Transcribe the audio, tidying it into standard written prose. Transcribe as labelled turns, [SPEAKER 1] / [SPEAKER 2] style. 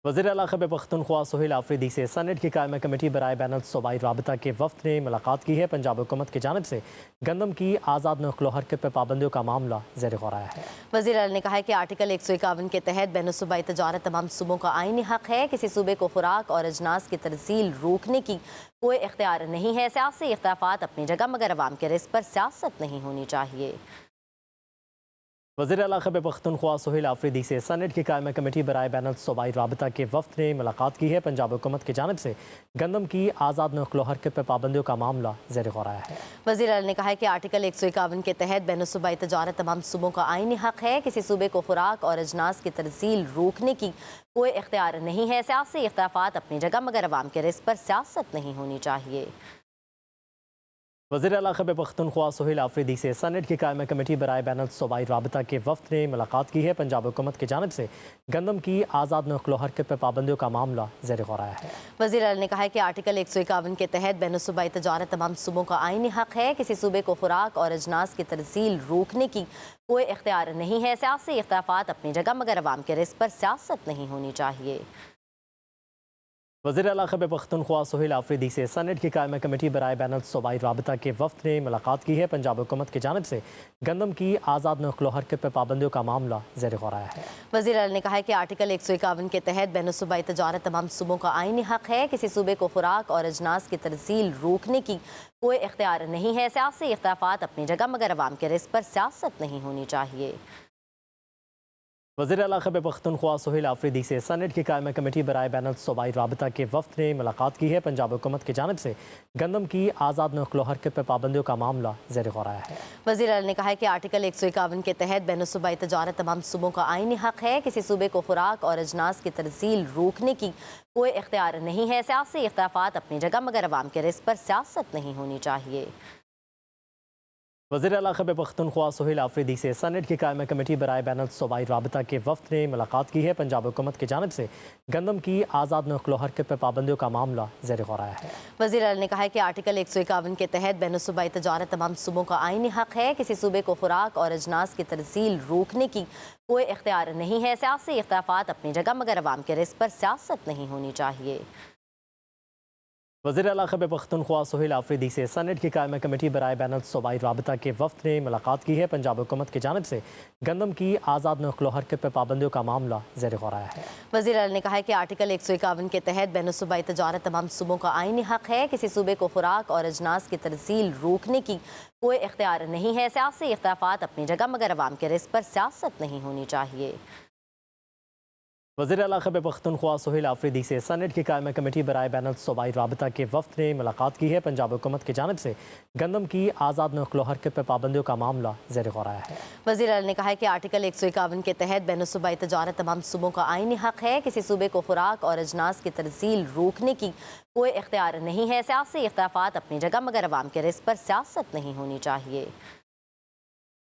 [SPEAKER 1] वज़ीर आला खैबर पख्तूनख्वा सुहेल आफरीदी से सेनेट की कायमा कमेटी बराए बैनुल सूबाई राबता के वफ़द ने मुलाकात की है। पंजाब हुकूमत की जानिब से गंदम की आज़ाद नक़्ल व हरकत पर पाबंदियों का मामला ज़ेर गौर आया है।
[SPEAKER 2] वज़ीर आला ने कहा है कि आर्टिकल 151 के तहत बैनुल सूबाई तजारत तमाम सूबों का आईनी हक है। किसी सूबे को खुराक और अजनास की तरसील रोकने की कोई इख्तियार नहीं है। सियासी इख्तिलाफ़ात अपनी जगह, मगर अवाम के रिस्क पर सियासत नहीं होनी चाहिए।
[SPEAKER 1] वज़ीर आला खैबर पख्तूनख्वा सुहेल आफरीदी से सेनेट की कायमा कमेटी बराए बैनुल सूबाई राबता के वफ़द ने मुलाकात की है। पंजाब हुकूमत की जानिब से गंदम की आज़ाद नक़्ल व हरकत पर पाबंदियों का मामला ज़ेर गौर आया है।
[SPEAKER 2] वज़ीर आला ने कहा है कि आर्टिकल 151 के तहत बैनुल सूबाई तजारत तमाम सूबों का आईनी हक है। किसी सूबे को खुराक और अजनास की तरसील रोकने की कोई इख्तियार नहीं है। सियासी इख्तिलाफ़ात अपनी जगह, मगर अवाम के रिस्क पर सियासत नहीं होनी चाहिए।
[SPEAKER 1] वज़ीर आला खैबर पख्तूनख्वा सुहेल आफरीदी से सेनेट की कायमा कमेटी बराए बैनुल सूबाई राबता के वफ़द ने मुलाकात की है। पंजाब हुकूमत की जानिब से गंदम की आज़ाद नक़्ल व हरकत पर पाबंदियों का मामला ज़ेर गौर आया है।
[SPEAKER 2] वज़ीर आला ने कहा है कि आर्टिकल 151 के तहत बैनुल सूबाई तजारत तमाम सूबों का आईनी हक है। किसी सूबे को खुराक और अजनास की तरसील रोकने की कोई इख्तियार नहीं है। सियासी इख्तिलाफ़ात अपनी जगह, मगर अवाम के रिस्क पर सियासत नहीं होनी चाहिए।
[SPEAKER 1] वज़ीर आला खैबर पख्तूनख्वा सुहेल आफरीदी से सेनेट की कायमा कमेटी बराए बैनुल सूबाई राबता के वफ़द ने मुलाकात की है। पंजाब हुकूमत की जानिब से गंदम की आज़ाद नक़्ल व हरकत पर पाबंदियों का मामला ज़ेर गौर आया है।
[SPEAKER 2] वज़ीर आला ने कहा है कि आर्टिकल 151 के तहत बैनुल सूबाई तजारत तमाम सूबों का आईनी हक है। किसी सूबे को खुराक और अजनास की तरसील रोकने की कोई इख्तियार नहीं है। सियासी इख्तिलाफ़ात अपनी जगह, मगर अवाम के रिस्क पर सियासत नहीं होनी चाहिए।
[SPEAKER 1] वज़ीर आला खैबर पख्तूनख्वा सुहेल आफरीदी से सेनेट की कायमा कमेटी बराए बैनुल सूबाई राबता के वफ़द ने मुलाकात की है। पंजाब हुकूमत की जानिब से गंदम की आज़ाद नक़्ल व हरकत पर पाबंदियों का मामला ज़ेर गौर आया है।
[SPEAKER 2] वज़ीर आला ने कहा है कि आर्टिकल 151 के तहत बैनुल सूबाई तजारत तमाम सूबों का आईनी हक है। किसी सूबे को खुराक और अजनास की तरसील रोकने की कोई इख्तियार नहीं है। सियासी इख्तिलाफ़ात अपनी जगह, मगर अवाम के रिस्क पर सियासत नहीं होनी चाहिए।
[SPEAKER 1] वज़ीर आला खैबर पख्तूनख्वा सुहेल आफरीदी से सेनेट की कायमा कमेटी बराए बैनुल सूबाई राबता के वफ़द ने मुलाकात की है। पंजाब हुकूमत की जानिब से गंदम की आज़ाद नक़्ल व हरकत पर पाबंदियों का मामला ज़ेर गौर आया है।
[SPEAKER 2] वज़ीर आला ने कहा है कि आर्टिकल 151 के तहत बैनुल सूबाई तजारत तमाम सूबों का आईनी हक है। किसी सूबे को खुराक और अजनास की तरसील रोकने की कोई इख्तियार नहीं है। सियासी इख्तिलाफ़ात अपनी जगह, मगर अवाम के रिस्क पर सियासत नहीं होनी चाहिए।
[SPEAKER 1] वज़ीर आला खैबर पख्तूनख्वा सुहेल आफरीदी से सेनेट की कायमा कमेटी बराए बैनुल सूबाई राबता के वफ़द ने मुलाकात की है। पंजाब हुकूमत की जानिब से गंदम की आज़ाद नक़्ल व हरकत पर पाबंदियों का मामला ज़ेर गौर आया है।
[SPEAKER 2] वज़ीर आला ने कहा है कि आर्टिकल 151 के तहत बैनुल सूबाई तजारत तमाम सूबों का आईनी हक है। किसी सूबे को खुराक और अजनास की तरसील रोकने की कोई इख्तियार नहीं है। सियासी इख्तिलाफ़ात अपनी जगह, मगर अवाम के रिस्क पर सियासत नहीं होनी चाहिए।
[SPEAKER 1] वज़ीर आला खैबर पख्तूनख्वा सुहेल आफरीदी से सेनेट की कायमा कमेटी बराए बैनुल सूबाई राबता के वफ़द ने मुलाकात की है। पंजाब हुकूमत की जानिब से गंदम की आज़ाद नक़्ल व हरकत पर पाबंदियों का मामला ज़ेर गौर आया है।
[SPEAKER 2] वज़ीर आला ने कहा है कि आर्टिकल 151 के तहत बैनुल सूबाई तजारत तमाम सूबों का आईनी हक है। किसी सूबे को खुराक और अजनास की तरसील रोकने की कोई इख्तियार नहीं है। सियासी इख्तिलाफ़ात अपनी जगह, मगर अवाम के रिस्क पर सियासत नहीं होनी चाहिए।